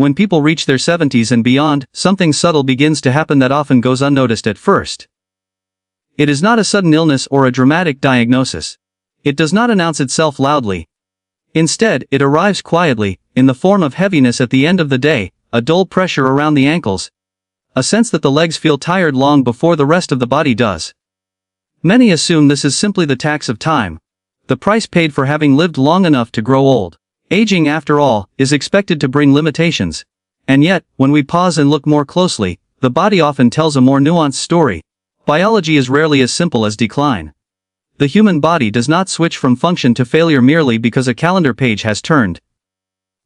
When people reach their 70s and beyond, something subtle begins to happen that often goes unnoticed at first. It is not a sudden illness or a dramatic diagnosis. It does not announce itself loudly. Instead, it arrives quietly, in the form of heaviness at the end of the day, a dull pressure around the ankles, a sense that the legs feel tired long before the rest of the body does. Many assume this is simply the tax of time, the price paid for having lived long enough to grow old. Aging, after all, is expected to bring limitations. And yet, when we pause and look more closely, the body often tells a more nuanced story. Biology is rarely as simple as decline. The human body does not switch from function to failure merely because a calendar page has turned.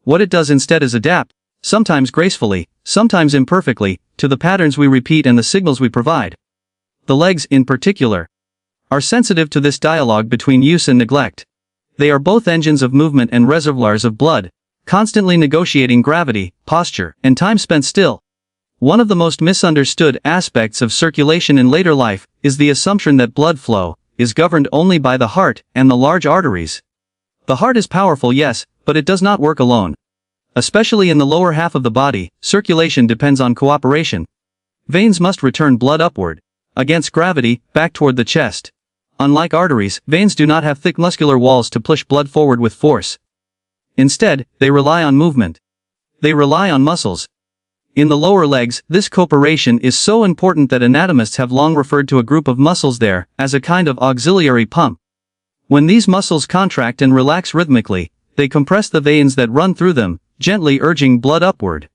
What it does instead is adapt, sometimes gracefully, sometimes imperfectly, to the patterns we repeat and the signals we provide. The legs, in particular, are sensitive to this dialogue between use and neglect. They are both engines of movement and reservoirs of blood, constantly negotiating gravity, posture, and time spent still. One of the most misunderstood aspects of circulation in later life is the assumption that blood flow is governed only by the heart and the large arteries. The heart is powerful, yes, but it does not work alone. Especially in the lower half of the body, circulation depends on cooperation. Veins must return blood upward, against gravity, back toward the chest. Unlike arteries, veins do not have thick muscular walls to push blood forward with force. Instead, they rely on movement. They rely on muscles. In the lower legs, this cooperation is so important that anatomists have long referred to a group of muscles there as a kind of auxiliary pump. When these muscles contract and relax rhythmically, they compress the veins that run through them, gently urging blood upward.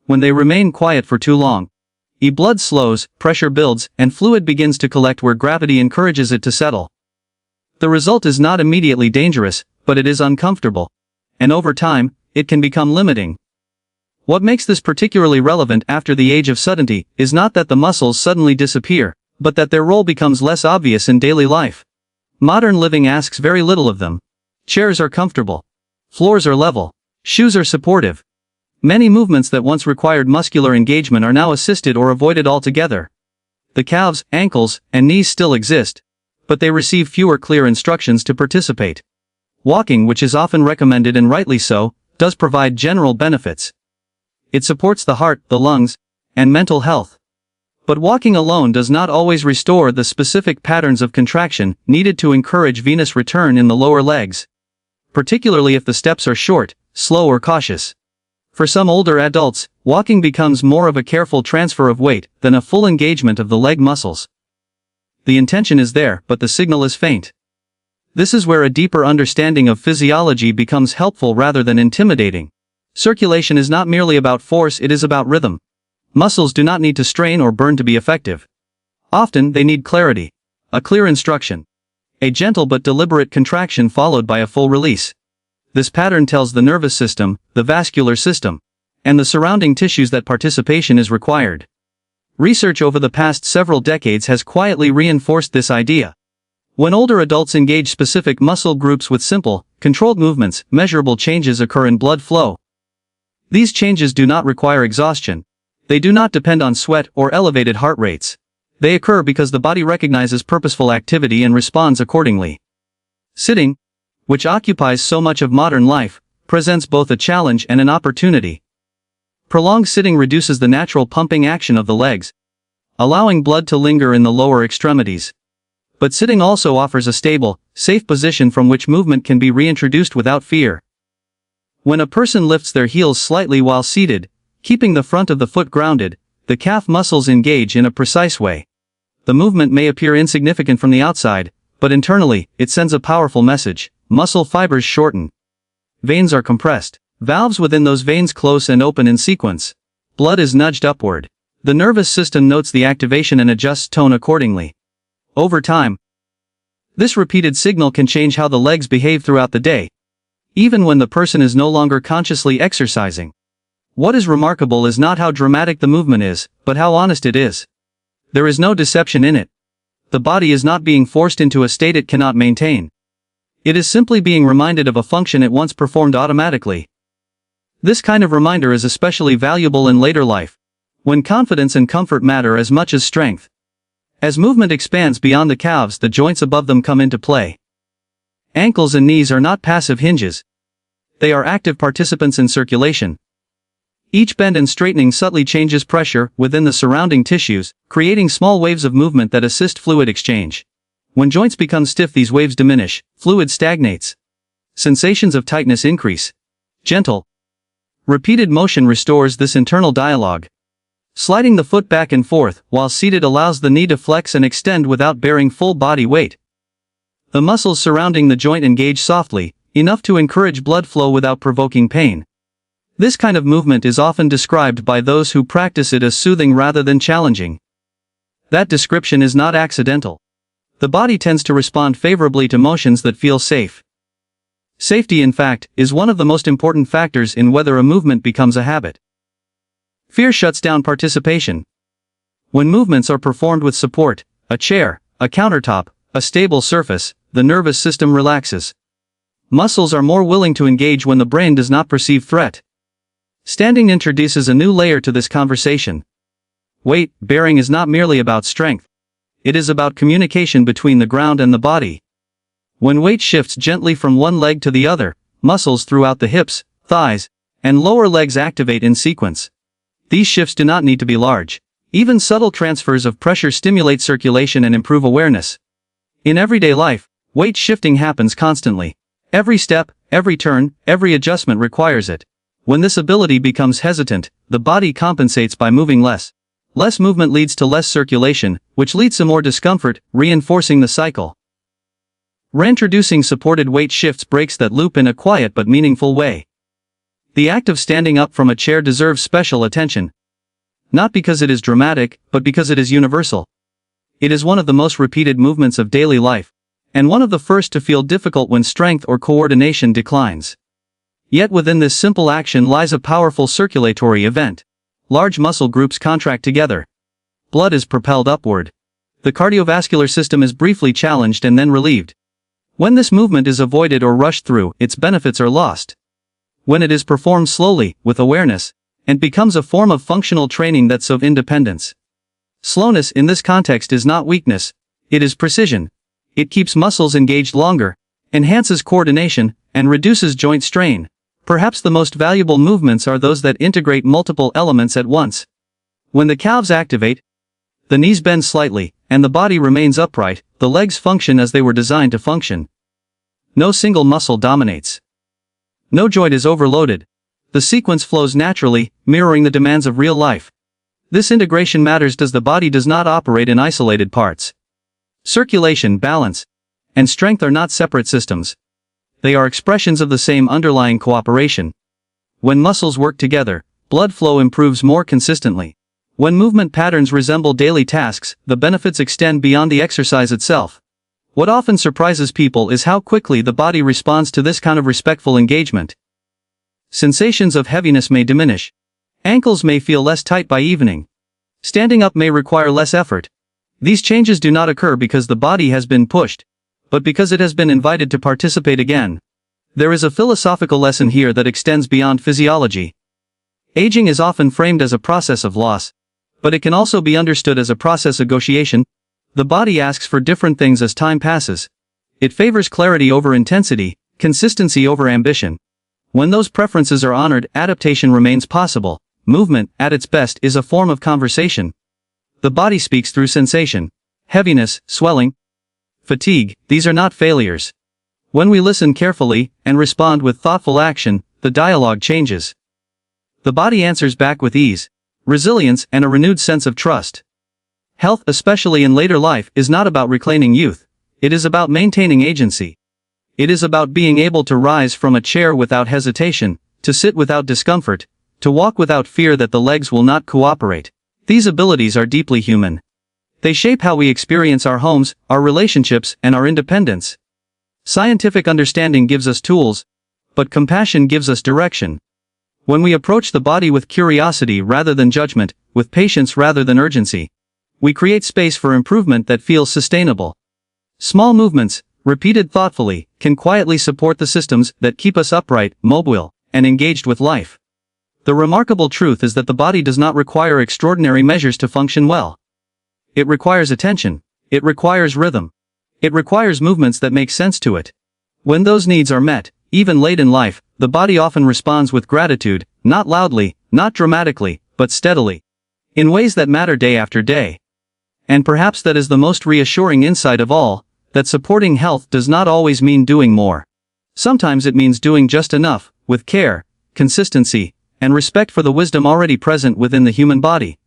When they remain quiet for too long, blood slows, pressure builds, and fluid begins to collect where gravity encourages it to settle. The result is not immediately dangerous, but it is uncomfortable. And over time, it can become limiting. What makes this particularly relevant after the age of 70 is not that the muscles suddenly disappear, but that their role becomes less obvious in daily life. Modern living asks very little of them. Chairs are comfortable. Floors are level. Shoes are supportive. Many movements that once required muscular engagement are now assisted or avoided altogether. The calves, ankles, and knees still exist, but they receive fewer clear instructions to participate. Walking, which is often recommended and rightly so, does provide general benefits. It supports the heart, the lungs, and mental health. But walking alone does not always restore the specific patterns of contraction needed to encourage venous return in the lower legs, particularly if the steps are short, slow, or cautious. For some older adults, walking becomes more of a careful transfer of weight than a full engagement of the leg muscles. The intention is there, but the signal is faint. This is where a deeper understanding of physiology becomes helpful rather than intimidating. Circulation is not merely about force, it is about rhythm. Muscles do not need to strain or burn to be effective. Often they need clarity, a clear instruction, a gentle but deliberate contraction followed by a full release. This pattern tells the nervous system, the vascular system, and the surrounding tissues that participation is required. Research over the past several decades has quietly reinforced this idea. When older adults engage specific muscle groups with simple, controlled movements, measurable changes occur in blood flow. These changes do not require exhaustion. They do not depend on sweat or elevated heart rates. They occur because the body recognizes purposeful activity and responds accordingly. Sitting, which occupies so much of modern life, presents both a challenge and an opportunity. Prolonged sitting reduces the natural pumping action of the legs, allowing blood to linger in the lower extremities. But sitting also offers a stable, safe position from which movement can be reintroduced without fear. When a person lifts their heels slightly while seated, keeping the front of the foot grounded, the calf muscles engage in a precise way. The movement may appear insignificant from the outside, but internally, it sends a powerful message. Muscle fibers shorten. Veins are compressed. Valves within those veins close and open in sequence. Blood is nudged upward. The nervous system notes the activation and adjusts tone accordingly. Over time, this repeated signal can change how the legs behave throughout the day, even when the person is no longer consciously exercising. What is remarkable is not how dramatic the movement is, but how honest it is. There is no deception in it. The body is not being forced into a state it cannot maintain. It is simply being reminded of a function it once performed automatically. This kind of reminder is especially valuable in later life, when confidence and comfort matter as much as strength. As movement expands beyond the calves, the joints above them come into play. Ankles and knees are not passive hinges. They are active participants in circulation. Each bend and straightening subtly changes pressure within the surrounding tissues, creating small waves of movement that assist fluid exchange. When joints become stiff, these waves diminish, fluid stagnates. Sensations of tightness increase. Gentle, repeated motion restores this internal dialogue. Sliding the foot back and forth while seated allows the knee to flex and extend without bearing full body weight. The muscles surrounding the joint engage softly, enough to encourage blood flow without provoking pain. This kind of movement is often described by those who practice it as soothing rather than challenging. That description is not accidental. The body tends to respond favorably to motions that feel safe. Safety, in fact, is one of the most important factors in whether a movement becomes a habit. Fear shuts down participation. When movements are performed with support, a chair, a countertop, a stable surface, the nervous system relaxes. Muscles are more willing to engage when the brain does not perceive threat. Standing introduces a new layer to this conversation. Weight bearing is not merely about strength. It is about communication between the ground and the body. When weight shifts gently from one leg to the other, muscles throughout the hips, thighs, and lower legs activate in sequence. These shifts do not need to be large. Even subtle transfers of pressure stimulate circulation and improve awareness. In everyday life, weight shifting happens constantly. Every step, every turn, every adjustment requires it. When this ability becomes hesitant, the body compensates by moving less. Less movement leads to less circulation, which leads to more discomfort, reinforcing the cycle. Reintroducing supported weight shifts breaks that loop in a quiet but meaningful way. The act of standing up from a chair deserves special attention. Not because it is dramatic, but because it is universal. It is one of the most repeated movements of daily life, and one of the first to feel difficult when strength or coordination declines. Yet within this simple action lies a powerful circulatory event. Large muscle groups contract together. Blood is propelled upward. The cardiovascular system is briefly challenged and then relieved. When this movement is avoided or rushed through, its benefits are lost. When it is performed slowly, with awareness, and becomes a form of functional training that's of independence. Slowness in this context is not weakness, it is precision. It keeps muscles engaged longer, enhances coordination, and reduces joint strain. Perhaps the most valuable movements are those that integrate multiple elements at once. When the calves activate, the knees bend slightly, and the body remains upright, the legs function as they were designed to function. No single muscle dominates. No joint is overloaded. The sequence flows naturally, mirroring the demands of real life. This integration matters as the body does not operate in isolated parts. Circulation, balance, and strength are not separate systems. They are expressions of the same underlying cooperation. When muscles work together, blood flow improves more consistently. When movement patterns resemble daily tasks, the benefits extend beyond the exercise itself. What often surprises people is how quickly the body responds to this kind of respectful engagement. Sensations of heaviness may diminish. Ankles may feel less tight by evening. Standing up may require less effort. These changes do not occur because the body has been pushed, but because it has been invited to participate again. There is a philosophical lesson here that extends beyond physiology. Aging is often framed as a process of loss, but it can also be understood as a process of negotiation. The body asks for different things as time passes. It favors clarity over intensity, consistency over ambition. When those preferences are honored, adaptation remains possible. Movement, at its best, is a form of conversation. The body speaks through sensation. Heaviness, swelling, fatigue, these are not failures. When we listen carefully, and respond with thoughtful action, the dialogue changes. The body answers back with ease, resilience, and a renewed sense of trust. Health, especially in later life, is not about reclaiming youth. It is about maintaining agency. It is about being able to rise from a chair without hesitation, to sit without discomfort, to walk without fear that the legs will not cooperate. These abilities are deeply human. They shape how we experience our homes, our relationships, and our independence. Scientific understanding gives us tools, but compassion gives us direction. When we approach the body with curiosity rather than judgment, with patience rather than urgency, we create space for improvement that feels sustainable. Small movements, repeated thoughtfully, can quietly support the systems that keep us upright, mobile, and engaged with life. The remarkable truth is that the body does not require extraordinary measures to function well. It requires attention. It requires rhythm. It requires movements that make sense to it. When those needs are met, even late in life, the body often responds with gratitude, not loudly, not dramatically, but steadily. In ways that matter day after day. And perhaps that is the most reassuring insight of all, that supporting health does not always mean doing more. Sometimes it means doing just enough, with care, consistency, and respect for the wisdom already present within the human body.